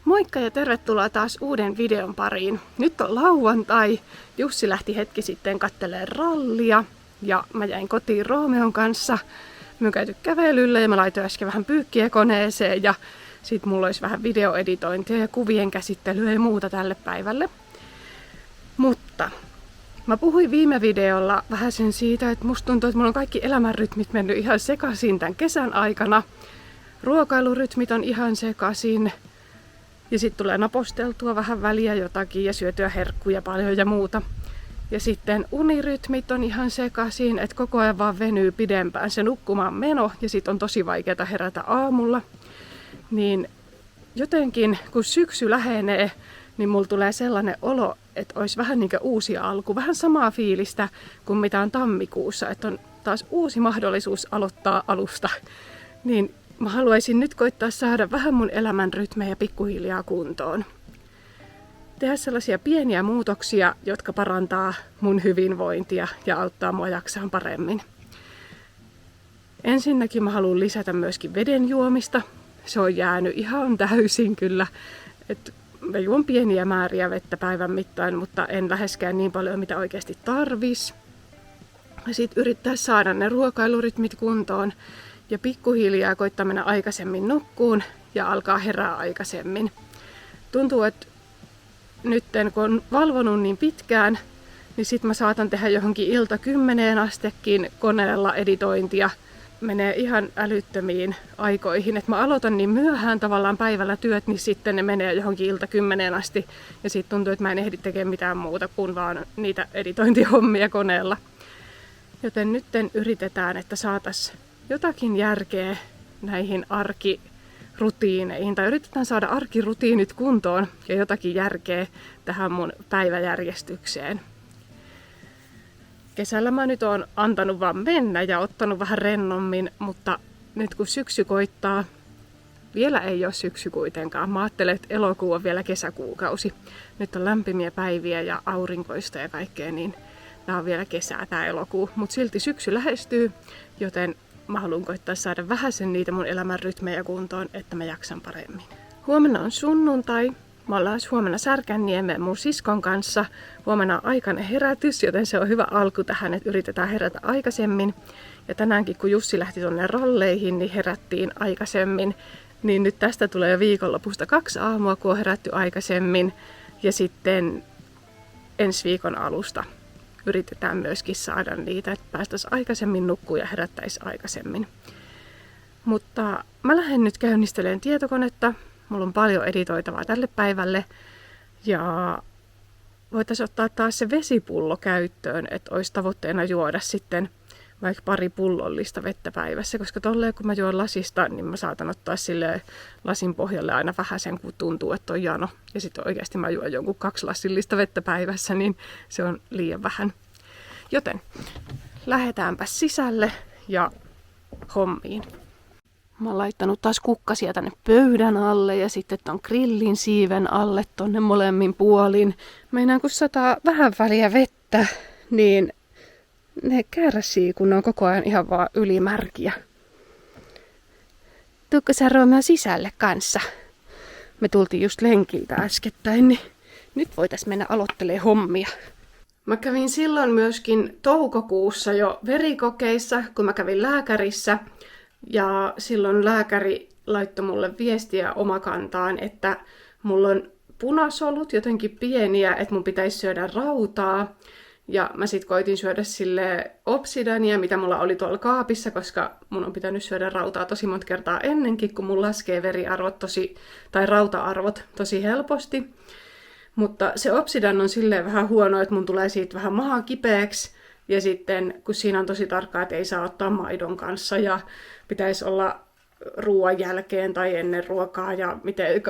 Moikka ja tervetuloa taas uuden videon pariin. Nyt on lauantai. Jussi lähti hetki sitten katselemaan rallia ja mä jäin kotiin Roomeon kanssa. Me on käyty kävelyllä ja mä laitoin äsken vähän pyykkiä koneeseen ja sit mulla olisi vähän videoeditointia ja kuvien käsittelyä ja muuta tälle päivälle. Mutta mä puhuin viime videolla vähän sen siitä, että musta tuntuu, että mulla on kaikki elämänrytmit mennyt ihan sekaisin tämän kesän aikana. Ruokailurytmit on ihan sekaisin. Ja sitten tulee naposteltua vähän väliä jotakin ja syötyä herkkuja paljon ja muuta. Ja sitten unirytmit on ihan sekaisin, että koko ajan vaan venyy pidempään se nukkumaan meno ja sitten on tosi vaikeaa herätä aamulla. Niin jotenkin kun syksy lähenee, niin mulla tulee sellainen olo, että olisi vähän niin kuin uusi alku. Vähän samaa fiilistä kuin mitä on tammikuussa, että on taas uusi mahdollisuus aloittaa alusta. Niin mä haluaisin nyt koittaa saada vähän mun elämän rytmejä pikkuhiljaa kuntoon. Tehdä sellaisia pieniä muutoksia, jotka parantaa mun hyvinvointia ja auttaa mua jaksaan paremmin. Ensinnäkin mä haluan lisätä myöskin veden juomista. Se on jäänyt ihan täysin kyllä. Mä juon pieniä määriä vettä päivän mittaan, mutta en läheskään niin paljon, mitä oikeasti tarvis. Sitten yrittää saada ne ruokailurytmit kuntoon. Ja pikkuhiljaa koittaa mennä aikaisemmin nukkuun ja alkaa herää aikaisemmin. Tuntuu, että nyt kun on valvonut niin pitkään, niin sit mä saatan tehdä johonkin ilta 10 astekin koneella editointia. Menee ihan älyttömiin aikoihin. Et mä aloitan niin myöhään tavallaan päivällä työt, niin sitten ne menee johonkin ilta 10 asti. Ja sit tuntuu, että mä en ehdi tekemään mitään muuta kuin vaan niitä editointihommia koneella. Joten nytten yritetään, että saataisiin jotakin järkeä näihin arkirutiineihin, tai yritetään saada arkirutiinit kuntoon ja jotakin järkeä tähän mun päiväjärjestykseen. Kesällä mä nyt oon antanut vaan mennä ja ottanut vähän rennommin, mutta nyt kun syksy koittaa, vielä ei ole syksy kuitenkaan. Mä ajattelen, että elokuu on vielä kesäkuukausi. Nyt on lämpimiä päiviä ja aurinkoista ja kaikkea, niin tää on vielä kesää tää elokuu. Mutta silti syksy lähestyy, joten mä haluan koittaa saada vähäsen niitä mun elämän rytmejä kuntoon, että mä jaksan paremmin. Huomenna on sunnuntai. Mä ollaan huomenna Särkänniemeen mun siskon kanssa. Huomenna on aikainen herätys, joten se on hyvä alku tähän, että yritetään herätä aikaisemmin. Ja tänäänkin kun Jussi lähti tonne ralleihin, niin herättiin aikaisemmin. Niin nyt tästä tulee jo viikonlopusta 2 aamua, kun on herätty aikaisemmin. Ja sitten ensi viikon alusta yritetään myöskin saada niitä, että päästäisiin aikaisemmin nukkuun ja herättäisiin aikaisemmin. Mutta mä lähden nyt käynnistelemään tietokonetta. Mulla on paljon editoitavaa tälle päivälle. Ja voitaisiin ottaa taas se vesipullo käyttöön, että olisi tavoitteena juoda sitten vaikka 2 pullollista vettä päivässä. Koska tolleen kun mä juon lasista, niin mä saatan ottaa sille lasin pohjalle aina vähän sen, kun tuntuu, että on jano. Ja sitten oikeasti mä juon jonkun 2 lasillista vettä päivässä, niin se on liian vähän. Joten lähdetäänpä sisälle ja hommiin. Mä oon laittanut taas kukkasia tänne pöydän alle ja sitten ton grillin siiven alle tonne molemmin puolin. Meinaan kun sataa vähän väliä vettä, niin ne kärsii, kun ne on koko ajan ihan vaan ylimärkiä. Tuukko sä Roomeo sisälle kanssa? Me tultiin just lenkiltä äskettäin, niin nyt voitais mennä aloittelemaan hommia. Mä kävin silloin myöskin toukokuussa jo verikokeissa, kun mä kävin lääkärissä. Ja silloin lääkäri laittoi mulle viestiä omakantaan, että mulla on punasolut jotenkin pieniä, että mun pitäisi syödä rautaa. Ja mä sit koitin syödä sille obsidania, mitä mulla oli tuolla kaapissa, koska mun on pitänyt syödä rautaa tosi monta kertaa ennenkin, kun mun laskee veriarvot tai rauta-arvot tosi helposti. Mutta se obsidan on silleen vähän huono, että mun tulee siitä vähän maha kipeäksi. Ja sitten, kun siinä on tosi tarkkaa, että ei saa ottaa maidon kanssa ja pitäisi olla ruoan jälkeen tai ennen ruokaa ja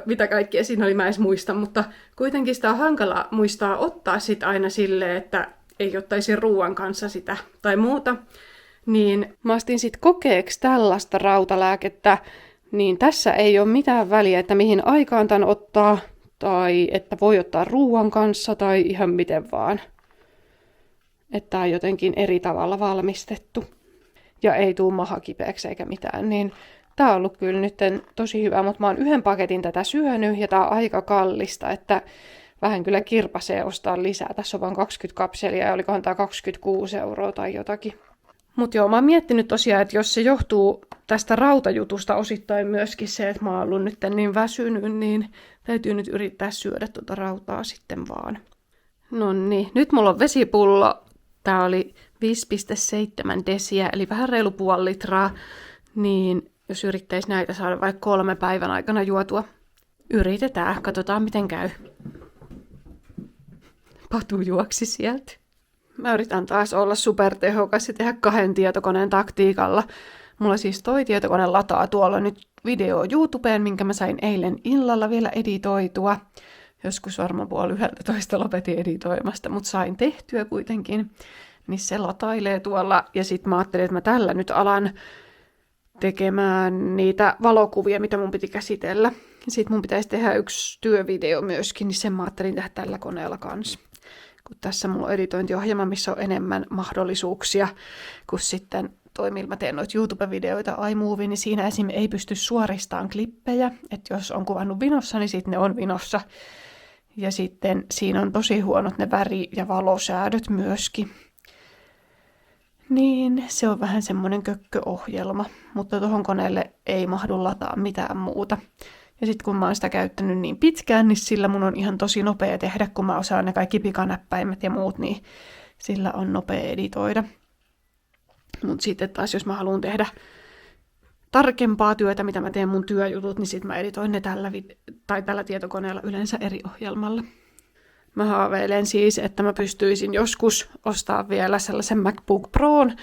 mitä kaikkea siinä oli, mä en edes muista. Mutta kuitenkin sitä on hankala muistaa ottaa sit aina silleen, että ei ottaisi ruoan kanssa sitä tai muuta. Niin mä astin sit kokeeksi tällaista rautalääkettä, niin tässä ei ole mitään väliä, että mihin aikaan tämän ottaa, tai että voi ottaa ruuan kanssa, tai ihan miten vaan. Että on jotenkin eri tavalla valmistettu. Ja ei tuu maha kipeäksi eikä mitään, niin tää on ollut kyllä nyt tosi hyvä, mutta mä oon 1 paketin tätä syönyt, ja tää on aika kallista, että vähän kyllä kirpasee ostaa lisää. Tässä on vain 20 kapselia, ja olikohan tää 26 € tai jotakin. Mutta joo, mä oon miettinyt tosiaan, että jos se johtuu tästä rautajutusta osittain myöskin se, että mä oon ollut nyt niin väsynyt, niin täytyy nyt yrittää syödä tuota rautaa sitten vaan. No niin, nyt mulla on vesipullo. Tää oli 5,7 desiä, eli vähän reilu puoli litraa. Niin jos yrittäisi näitä saada vaikka 3 päivän aikana juotua. Yritetään, katsotaan miten käy. Patu juoksi sieltä. Mä yritän taas olla supertehokas ja tehdä 2 tietokoneen taktiikalla. Mulla siis toi tietokone lataa tuolla nyt video YouTubeen, minkä mä sain eilen illalla vielä editoitua. Joskus varmaan 10:30 lopetin editoimasta, mutta sain tehtyä kuitenkin. Niin se latailee tuolla, ja sit mä ajattelin, että mä tällä nyt alan tekemään niitä valokuvia, mitä mun piti käsitellä. Sitten mun pitäisi tehdä 1 työvideo myöskin, niin sen mä ajattelin tehdä tällä koneella kanssa. Kun tässä mulla on editointiohjelma, missä on enemmän mahdollisuuksia, kun sitten toi, millä mä teen noita YouTube-videoita iMovie, niin siinä esim. Ei pysty suoristamaan klippejä. Että jos on kuvannut vinossa, niin sitten ne on vinossa. Ja sitten siinä on tosi huonot ne väri- ja valosäädöt myöskin. Niin, se on vähän semmoinen kökköohjelma, mutta tuohon koneelle ei mahdu lataa mitään muuta. Ja sitten kun mä oon sitä käyttänyt niin pitkään, niin sillä mun on ihan tosi nopea tehdä, kun mä osaan ne kaikki pikanäppäimet ja muut, niin sillä on nopea editoida. Mutta sitten taas, jos mä haluan tehdä tarkempaa työtä, mitä mä teen mun työjutut, niin sitten mä editoin ne tällä tietokoneella yleensä eri ohjelmalla. Mä haaveilen siis, että mä pystyisin joskus ostaa vielä sellaisen MacBook Proon,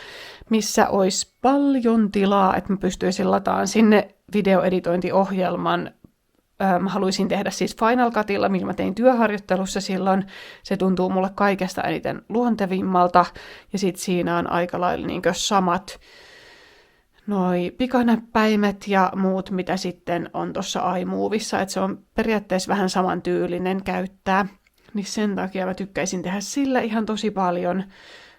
missä olisi paljon tilaa, että mä pystyisin lataamaan sinne videoeditointiohjelman. Mä haluaisin tehdä siis Final Cutilla, millä mä tein työharjoittelussa silloin. Se tuntuu mulle kaikesta eniten luontevimmalta, ja sitten siinä on aika lailla samat noi pikanäppäimet ja muut, mitä sitten on tuossa iMovissa, että se on periaatteessa vähän samantyylinen käyttää. Niin sen takia mä tykkäisin tehdä sillä ihan tosi paljon,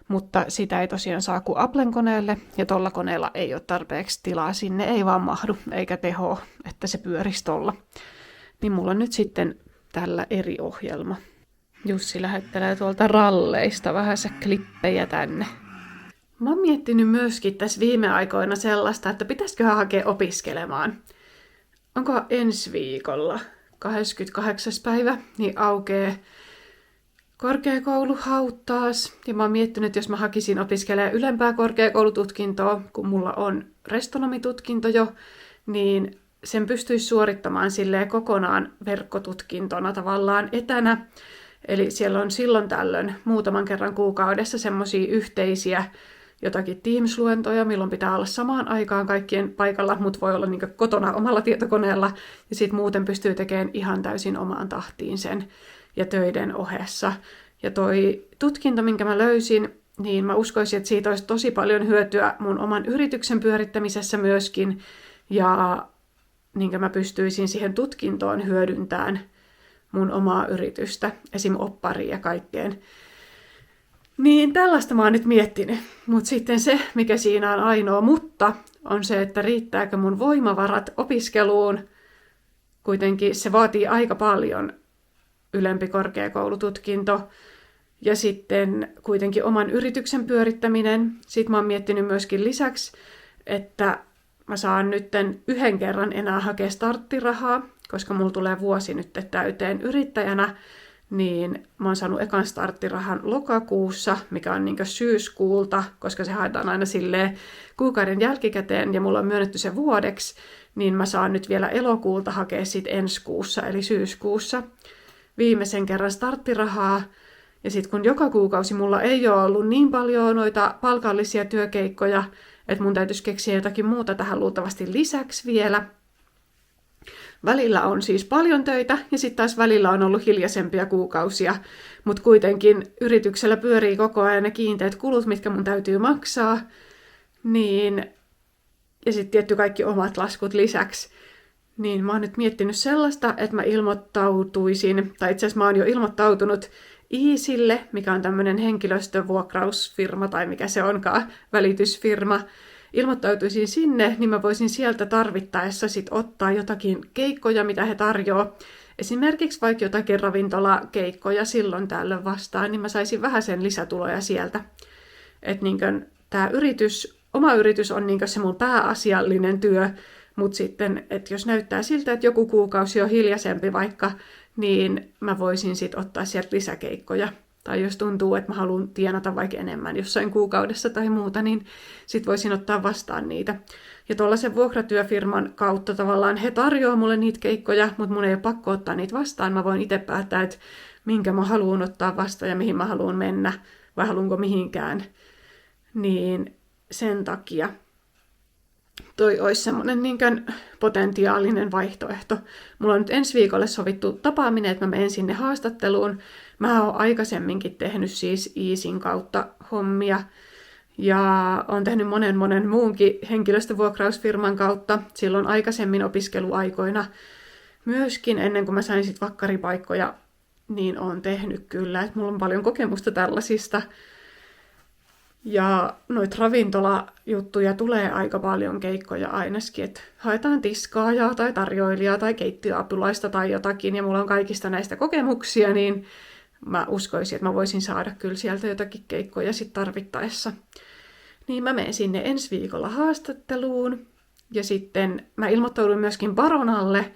mutta sitä ei tosiaan saa kuin Applen koneelle, ja tolla koneella ei ole tarpeeksi tilaa, sinne ei vaan mahdu, eikä teho, että se pyörisi tolla. Niin mulla on nyt sitten tällä eri ohjelma. Jussi lähettelee tuolta ralleista vähän se klippejä tänne. Mä oon miettinyt myöskin tässä viime aikoina sellaista, että pitäisiköhän hakea opiskelemaan. Onko ensi viikolla 28. päivä, niin aukeaa korkeakoulu Hauttaas. Ja mä oon miettinyt, että jos mä hakisin opiskelemaan ylempää korkeakoulututkintoa, kun mulla on restonomitutkinto jo, niin sen pystyisi suorittamaan silleen kokonaan verkkotutkintona tavallaan etänä. Eli siellä on silloin tällöin muutaman kerran kuukaudessa semmoisia yhteisiä jotakin Teams-luentoja, milloin pitää olla samaan aikaan kaikkien paikalla, mutta voi olla niin kotona omalla tietokoneella, ja sitten muuten pystyy tekemään ihan täysin omaan tahtiin sen ja töiden ohessa. Ja toi tutkinto, minkä mä löysin, niin mä uskoisin, että siitä olisi tosi paljon hyötyä mun oman yrityksen pyörittämisessä myöskin, ja niin mä pystyisin siihen tutkintoon hyödyntämään mun omaa yritystä, esim. Opparia ja kaikkeen. Niin tällaista mä oon nyt miettinyt, mutta sitten se, mikä siinä on ainoa mutta, on se, että riittääkö mun voimavarat opiskeluun. Kuitenkin se vaatii aika paljon ylempi korkeakoulututkinto ja sitten kuitenkin oman yrityksen pyörittäminen. Sitten mä oon miettinyt myöskin lisäksi, että mä saan nytten 1 kerran enää hakea starttirahaa, koska mulla tulee vuosi nyt täyteen yrittäjänä, niin mä oon saanut ekan starttirahan lokakuussa, mikä on syyskuulta, koska se haetaan aina silleen kuukauden jälkikäteen ja mulla on myönnetty se vuodeksi, niin mä saan nyt vielä elokuulta hakea sit ensi kuussa, eli syyskuussa viimeisen kerran starttirahaa. Ja sitten kun joka kuukausi mulla ei ole ollut niin paljon noita palkallisia työkeikkoja, että mun täytyisi keksiä jotakin muuta tähän luultavasti lisäksi vielä. Välillä on siis paljon töitä ja sitten taas välillä on ollut hiljaisempia kuukausia, mutta kuitenkin yrityksellä pyörii koko ajan ne kiinteät kulut, mitkä mun täytyy maksaa, niin ja sitten tietty kaikki omat laskut lisäksi. Niin mä oon nyt miettinyt sellaista, että mä ilmoittautuisin, tai itse asiassa mä oon jo ilmoittautunut Easylle, mikä on tämmöinen henkilöstövuokrausfirma, tai mikä se onkaan, välitysfirma. Ilmoittautuisin sinne, niin mä voisin sieltä tarvittaessa sit ottaa jotakin keikkoja, mitä he tarjoaa. Esimerkiksi vaikka jotakin ravintolakeikkoja silloin tällöin vastaan, niin mä saisin vähän sen lisätuloja sieltä. Että tämä oma yritys on se mun pääasiallinen työ, mutta sitten, että jos näyttää siltä, että joku kuukausi on hiljaisempi vaikka, niin mä voisin sitten ottaa sieltä lisäkeikkoja. Tai jos tuntuu, että mä haluan tienata vaikka enemmän jossain kuukaudessa tai muuta, niin sitten voisin ottaa vastaan niitä. Ja tuollaisen vuokratyöfirman kautta tavallaan he tarjoavat mulle niitä keikkoja, mutta mun ei ole pakko ottaa niitä vastaan. Mä voin itse päättää, että minkä mä haluan ottaa vastaan ja mihin mä haluan mennä, vai haluanko mihinkään. Niin sen takia toi olisi semmoinen potentiaalinen vaihtoehto. Mulla on nyt ensi viikolle sovittu tapaaminen, että mä menen sinne haastatteluun. Mä oon aikaisemminkin tehnyt siis Easyn kautta hommia ja oon tehnyt monen muunkin henkilöstövuokrausfirman kautta silloin aikaisemmin opiskeluaikoina. Myöskin ennen kuin mä sain sit vakkaripaikkoja, niin oon tehnyt kyllä. Et mulla on paljon kokemusta tällaisista. Ja noita ravintolajuttuja tulee aika paljon keikkoja ainakin, että haetaan tiskaajaa tai tarjoilijaa tai keittiöapulaista tai jotakin, ja mulla on kaikista näistä kokemuksia, niin mä uskoisin, että mä voisin saada kyllä sieltä jotakin keikkoja sitten tarvittaessa. Niin mä menen sinne ensi viikolla haastatteluun, ja sitten mä ilmoittaudun myöskin Baronalle,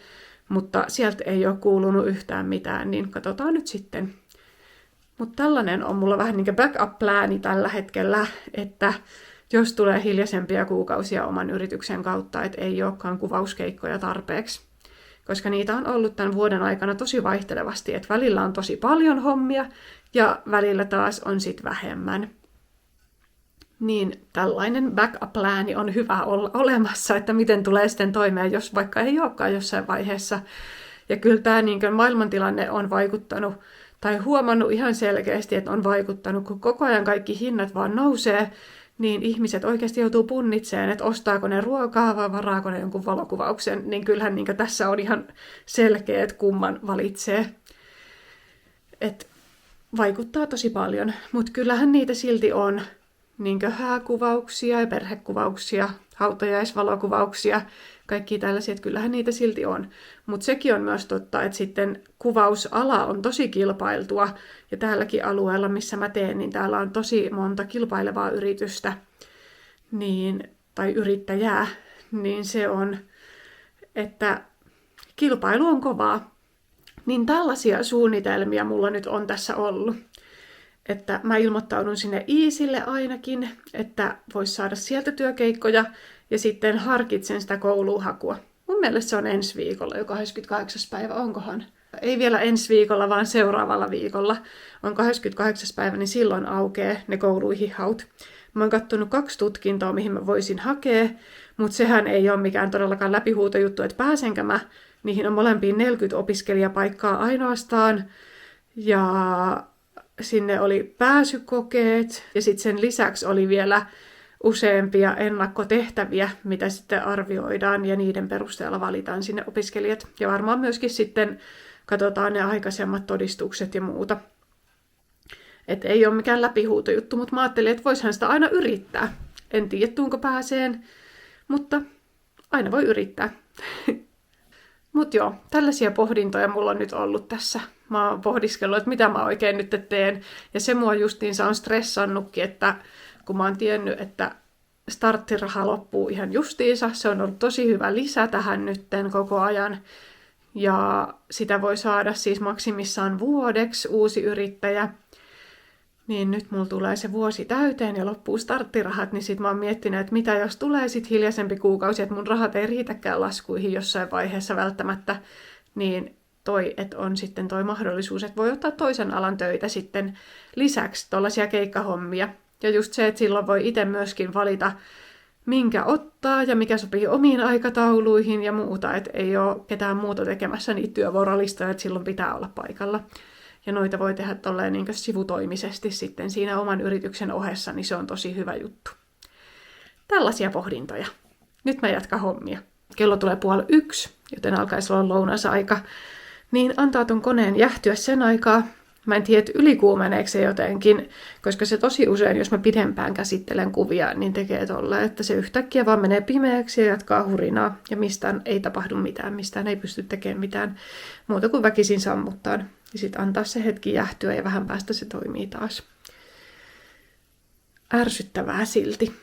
mutta sieltä ei ole kuulunut yhtään mitään, niin katsotaan nyt sitten. Mutta tällainen on mulla vähän niin kuin backup-plääni tällä hetkellä, että jos tulee hiljaisempia kuukausia oman yrityksen kautta, että ei olekaan kuvauskeikkoja tarpeeksi. Koska niitä on ollut tämän vuoden aikana tosi vaihtelevasti, että välillä on tosi paljon hommia ja välillä taas on sitten vähemmän. Niin tällainen backup-plääni on hyvä olla olemassa, että miten tulee sitten toimeen, jos vaikka ei olekaan jossain vaiheessa. Ja kyllä tämä maailmantilanne on vaikuttanut tai huomannut ihan selkeästi, että on vaikuttanut, kun koko ajan kaikki hinnat vaan nousee, niin ihmiset oikeasti joutuu punnitsemaan, että ostaako ne ruokaa vai varaako ne jonkun valokuvauksen, niin kyllähän tässä on ihan selkeä, että kumman valitsee. Et vaikuttaa tosi paljon, mutta kyllähän niitä silti on hääkuvauksia ja perhekuvauksia, hautajaisvalokuvauksia, kaikki tällaisia, että kyllähän niitä silti on. Mutta sekin on myös totta, että sitten kuvausala on tosi kilpailtua, ja täälläkin alueella, missä mä teen, niin täällä on tosi monta kilpailevaa yritystä, tai yrittäjää, niin se on, että kilpailu on kovaa. Niin tällaisia suunnitelmia mulla nyt on tässä ollut. Että mä ilmoittaudun sinne Easylle ainakin, että vois saada sieltä työkeikkoja, ja sitten harkitsen sitä kouluhakua. Mun mielestä se on ensi viikolla, jo 28. päivä, onkohan? Ei vielä ensi viikolla, vaan seuraavalla viikolla. On 28. päivä, niin silloin aukeaa ne kouluihin haut. Mä oon kattonut 2 tutkintoa, mihin mä voisin hakea, mutta sehän ei ole mikään todellakaan läpihuutojuttu, että pääsenkö mä. Niihin on molempiin 40 opiskelijapaikkaa ainoastaan, ja sinne oli pääsykokeet, ja sitten sen lisäksi oli vielä useampia ennakkotehtäviä, mitä sitten arvioidaan, ja niiden perusteella valitaan sinne opiskelijat. Ja varmaan myöskin sitten katsotaan ne aikaisemmat todistukset ja muuta. Et ei ole mikään läpihuutojuttu, mutta mä ajattelin, että voisihan sitä aina yrittää. En tiedä, tuunko pääseen, mutta aina voi yrittää. Mutta joo, tällaisia pohdintoja mulla on nyt ollut tässä. Mä oon pohdiskellut, että mitä mä oikein nyt teen. Ja se mua justiinsa on stressannutkin, että kun mä oon tiennyt, että starttiraha loppuu ihan justiinsa. Se on ollut tosi hyvä lisä tähän nytten koko ajan. Ja sitä voi saada siis maksimissaan vuodeksi uusi yrittäjä. Niin nyt mulla tulee se vuosi täyteen ja loppuu starttirahat, niin sit mä oon miettinyt, että mitä jos tulee sit hiljaisempi kuukausi, että mun rahat ei riitäkään laskuihin jossain vaiheessa välttämättä, niin että on sitten toi mahdollisuus, että voi ottaa toisen alan töitä sitten lisäksi tollaisia keikkahommia. Ja just se, että silloin voi itse myöskin valita, minkä ottaa ja mikä sopii omiin aikatauluihin ja muuta, että ei ole ketään muuta tekemässä niitä työvuorolistoja, että silloin pitää olla paikalla. Ja noita voi tehdä tolleen niin kuin sivutoimisesti sitten siinä oman yrityksen ohessa, niin se on tosi hyvä juttu. Tällaisia pohdintoja. nyt mä jatkan hommia. Kello tulee 12:30, joten alkaisi olla lounasaika. Niin antaa ton koneen jähtyä sen aikaa. Mä en tiedä, ylikuumeneeko se jotenkin, koska se tosi usein, jos mä pidempään käsittelen kuvia, niin tekee tolle, että se yhtäkkiä vaan menee pimeäksi ja jatkaa hurinaa. Ja mistään ei tapahdu mitään, mistään ei pysty tekemään mitään muuta kuin väkisin sammuttaa. Ja sitten antaa se hetki jähtyä ja vähän päästä se toimii taas. Ärsyttävää silti.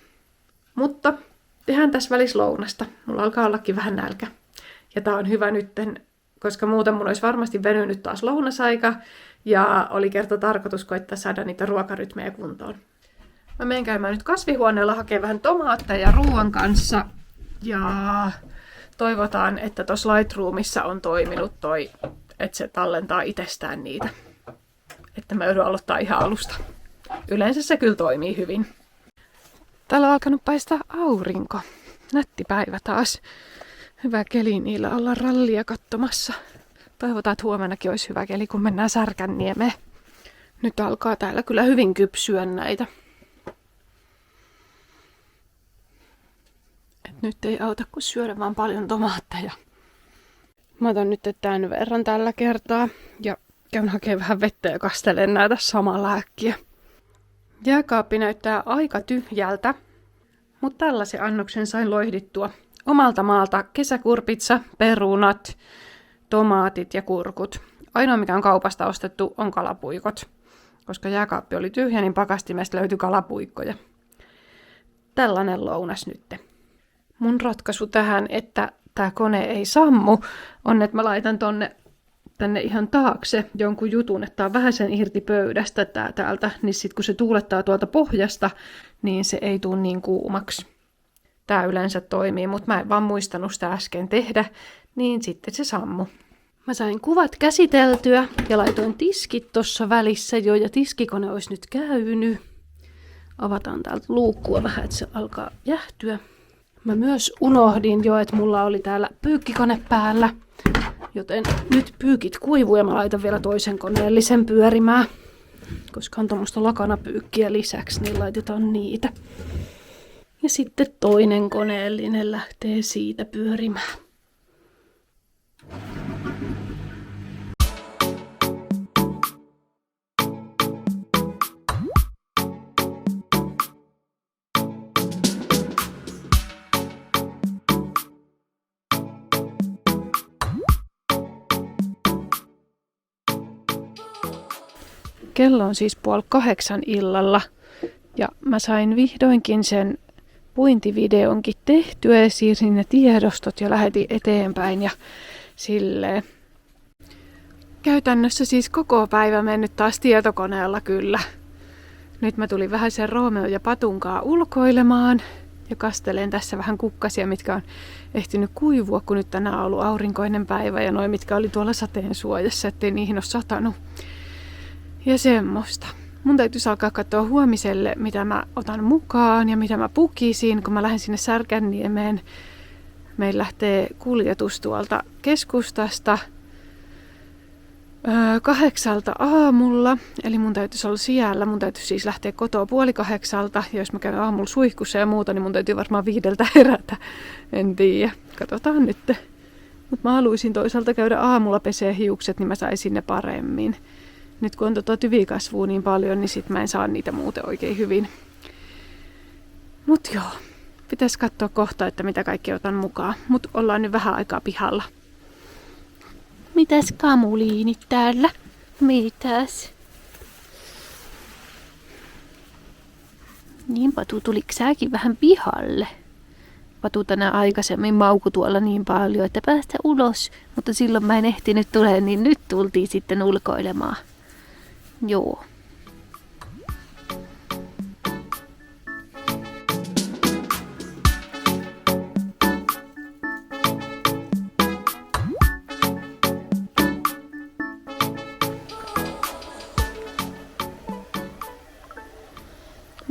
Mutta tehdään tässä välissä lounasta. Mulla alkaa ollakin vähän nälkä. Ja tää on hyvä nytten, koska muuten mun olisi varmasti venynyt taas lounasaika. Ja oli kerta tarkoitus koittaa saada niitä ruokarytmejä kuntoon. Mä menen käymään nyt kasvihuoneella hakemaan vähän tomaatteja ruoan kanssa. Ja toivotaan, että tuossa Lightroomissa on toiminut toi, että se tallentaa itsestään niitä. Että mä joudun aloittaa ihan alusta. Yleensä se kyllä toimii hyvin. Täällä on alkanut paistaa aurinko. Nätti päivä taas. Hyvä keli niillä olla rallia katsomassa. Toivotaan, että huomennakin olisi hyvä keli, kun mennään Särkänniemeen. Nyt alkaa täällä kyllä hyvin kypsyä näitä. Et nyt ei auta kuin syödä vaan paljon tomaatteja. Mä otan nyt tämän verran tällä kertaa ja käyn hakemaan vähän vettä ja kastelen näitä samalla äkkiä. Jääkaappi näyttää aika tyhjältä, mutta tällaisen annoksen sain loihdittua omalta maalta: kesäkurpitsa, perunat, tomaatit ja kurkut. Ainoa mikä on kaupasta ostettu on kalapuikot. Koska jääkaappi oli tyhjä, niin pakastimesta löytyi kalapuikkoja. Tällainen lounas nytte. Mun ratkaisu tähän, että tää kone ei sammu, on, että mä laitan tänne ihan taakse jonkun jutun, että on vähän sen irti pöydästä täältä, niin sit kun se tuulettaa tuolta pohjasta, niin se ei tule niin kuumaksi. Tää yleensä toimii, mutta mä en vaan muistanut sitä äsken tehdä, niin sitten se sammu. Mä sain kuvat käsiteltyä ja laitoin tiskit tuossa välissä jo, ja tiskikone olisi nyt käynyt. Avataan täältä luukkua vähän, että se alkaa jähtyä. Mä myös unohdin jo, että mulla oli täällä pyykkikone päällä, joten nyt pyykit kuivuu ja mä laitan vielä toisen koneellisen pyörimään. Koska on tuommoista lakanapyykkiä lisäksi, niin laitetaan niitä. Ja sitten toinen koneellinen lähtee siitä pyörimään. Kello on siis 7:30 illalla ja mä sain vihdoinkin sen puintivideonkin tehtyä ja siirsin ne tiedostot ja lähetin eteenpäin ja silleen. Käytännössä siis koko päivä mennyt taas tietokoneella kyllä. Nyt mä tulin vähän sen Romeo ja Patunkaa ulkoilemaan ja kastelen tässä vähän kukkasia, mitkä on ehtinyt kuivua, kun nyt tänään on ollut aurinkoinen päivä ja noin, mitkä oli tuolla sateen suojassa, ettei niihin ole satanut. Ja semmoista. Mun täytyisi alkaa katsoa huomiselle, mitä mä otan mukaan ja mitä mä pukisin, kun mä lähden sinne Särkänniemeen. Meillä lähtee kuljetus tuolta keskustasta 8 aamulla, eli mun täytyisi olla siellä. Mun täytyisi siis lähteä kotoa 7:30, ja jos mä käyn aamulla suihkussa ja muuta, niin mun täytyy varmaan 5 herätä. En tiedä. Katsotaan nyt. Mutta mä haluaisin toisaalta käydä aamulla pesee hiukset, niin mä saisin ne paremmin. Nyt kun on tyvikasvua niin paljon, niin sit mä en saa niitä muuten oikein hyvin. Mut joo, pitäisi katsoa kohta, että mitä kaikki otan mukaan. Mut ollaan nyt vähän aikaa pihalla. Mitäs kamuliinit täällä? Mitäs? Niin, Patu, tuliko säkin vähän pihalle? Patu tänään aikaisemmin maukui tuolla niin paljon, että päästä ulos. Mutta silloin mä en ehtinyt tulemaan, niin nyt tultiin sitten ulkoilemaan. Joo.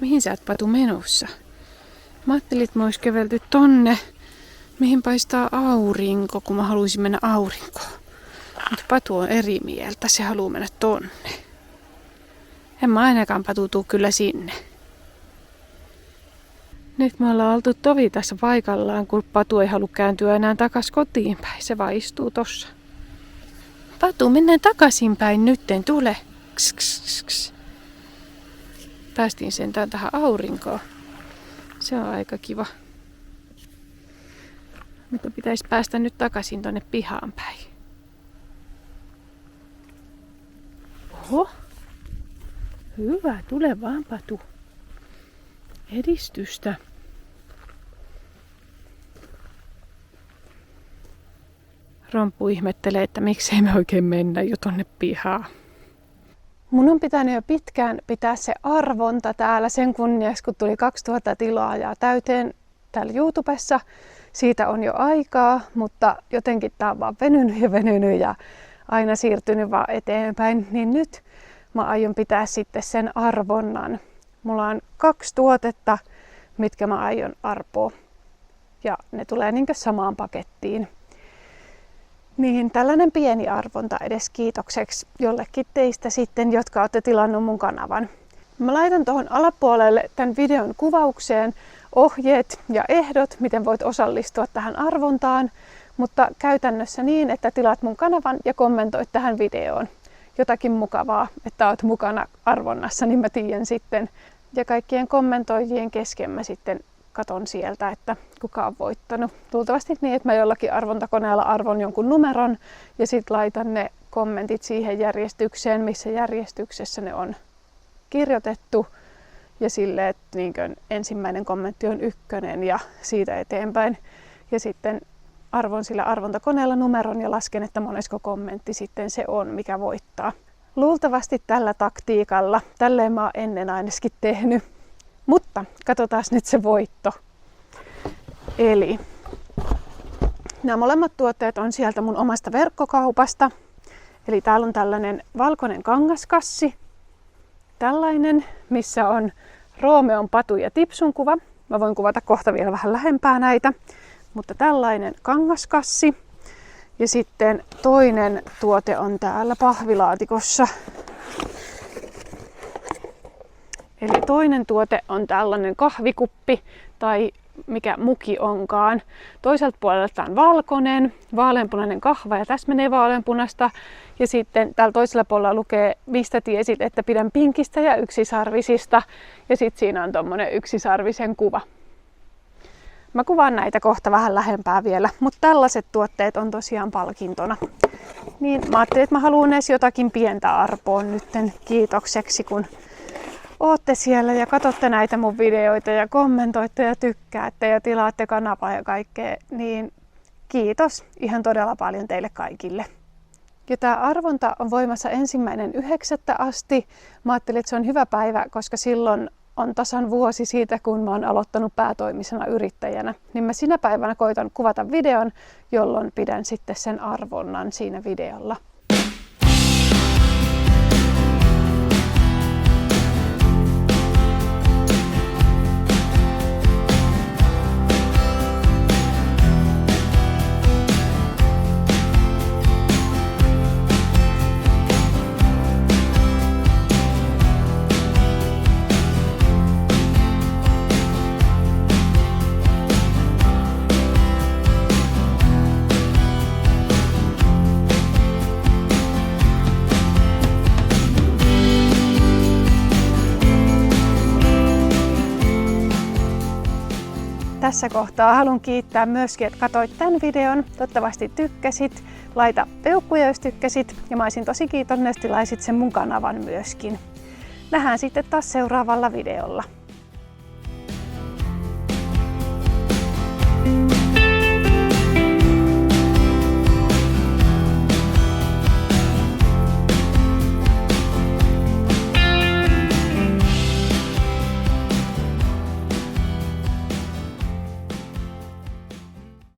Mihin sä oot, Patu, menossa? Mä ajattelin, että mä ois kävelty tonne, mihin paistaa aurinko, kun mä haluaisin mennä aurinkoon. Mutta Patu on eri mieltä, se haluaa mennä tonne. En mä ainakaan, Patu, tuu kyllä sinne. Nyt me ollaan oltu tovi tässä paikallaan, kun Patu ei halua kääntyä enää takas kotiin päin. Se vaan istuu tossa. Patu, mennään takaisinpäin nytten, tule. Ks, ks, ks, ks. Päästiin sentään tähän aurinkoon. Se on aika kiva. Mutta pitäisi päästä nyt takaisin tonne pihaan päin. Oho. Hyvä, tule vaan Patu. Edistystä. Romppu ihmettelee, että miksei me oikein mennä jo tonne pihaan. Mun on pitänyt jo pitkään pitää se arvonta täällä sen kunniaksi, kun tuli 2000 tilaajaa täyteen täällä YouTubessa. Siitä on jo aikaa, mutta jotenkin tää on vaan venynyt ja aina siirtynyt vaan eteenpäin. Niin nyt mä aion pitää sitten sen arvonnan. Mulla on 2 tuotetta, mitkä mä aion arpoa. Ja ne tulee niinkö samaan pakettiin. Niin tällainen pieni arvonta edes kiitokseksi jollekin teistä sitten, jotka olette tilannut mun kanavan. Mä laitan tuohon alapuolelle tämän videon kuvaukseen ohjeet ja ehdot, miten voit osallistua tähän arvontaan, mutta käytännössä niin, että tilaat mun kanavan ja kommentoit tähän videoon jotakin mukavaa, että oot mukana arvonnassa, niin mä tiedän sitten. Ja kaikkien kommentoijien kesken mä sitten katon sieltä, että kuka on voittanut. Luultavasti niin, että mä jollakin arvontakoneella arvon jonkun numeron ja sitten laitan ne kommentit siihen järjestykseen, missä järjestyksessä ne on kirjoitettu. Ja silleen, että niinkön ensimmäinen kommentti on 1 ja siitä eteenpäin. Ja sitten arvon sillä arvontakoneella numeron ja lasken, että monesko kommentti sitten se on, mikä voittaa. Luultavasti tällä taktiikalla. Tälleen mä oon ennen ainakin tehnyt. Mutta katsotaan nyt se voitto. Eli nämä molemmat tuotteet on sieltä mun omasta verkkokaupasta. Eli täällä on tällainen valkoinen kangaskassi. Tällainen, missä on Roomeon, Patu ja Tipsun kuva. Mä voin kuvata kohta vielä vähän lähempää näitä. Mutta tällainen kangaskassi. Ja sitten toinen tuote on täällä pahvilaatikossa. Eli toinen tuote on tällainen kahvikuppi tai mikä muki onkaan. Toiselta puolelta on valkoinen, vaaleanpunainen kahva ja tässä menee vaaleanpunasta. Ja sitten täällä toisella puolella lukee, mistä tiesit, että pidän pinkistä ja yksisarvisista. Ja sitten siinä on tommonen yksisarvisen kuva. Mä kuvaan näitä kohta vähän lähempää vielä, mutta tällaiset tuotteet on tosiaan palkintona. Niin mä ajattelin, että mä haluan edes jotakin pientä arpoa nytten kiitokseksi, kun ootte siellä ja katsotte näitä mun videoita ja kommentoitte ja tykkäätte ja tilaatte kanavaa ja kaikkea, niin kiitos ihan todella paljon teille kaikille. Ja tää arvonta on voimassa 1.9. asti. Mä ajattelin, että se on hyvä päivä, koska silloin on tasan vuosi siitä, kun mä oon aloittanut päätoimisena yrittäjänä. Niin mä sinä päivänä koitan kuvata videon, jolloin pidän sitten sen arvonnan siinä videolla. Tässä kohtaa haluan kiittää myöskin, että katsoit tämän videon. Toivottavasti tykkäsit. Laita peukkuja, jos tykkäsit. Ja mä olisin tosi kiitollinen, jos tilaisit sen mun kanavan myöskin. Nähdään sitten taas seuraavalla videolla.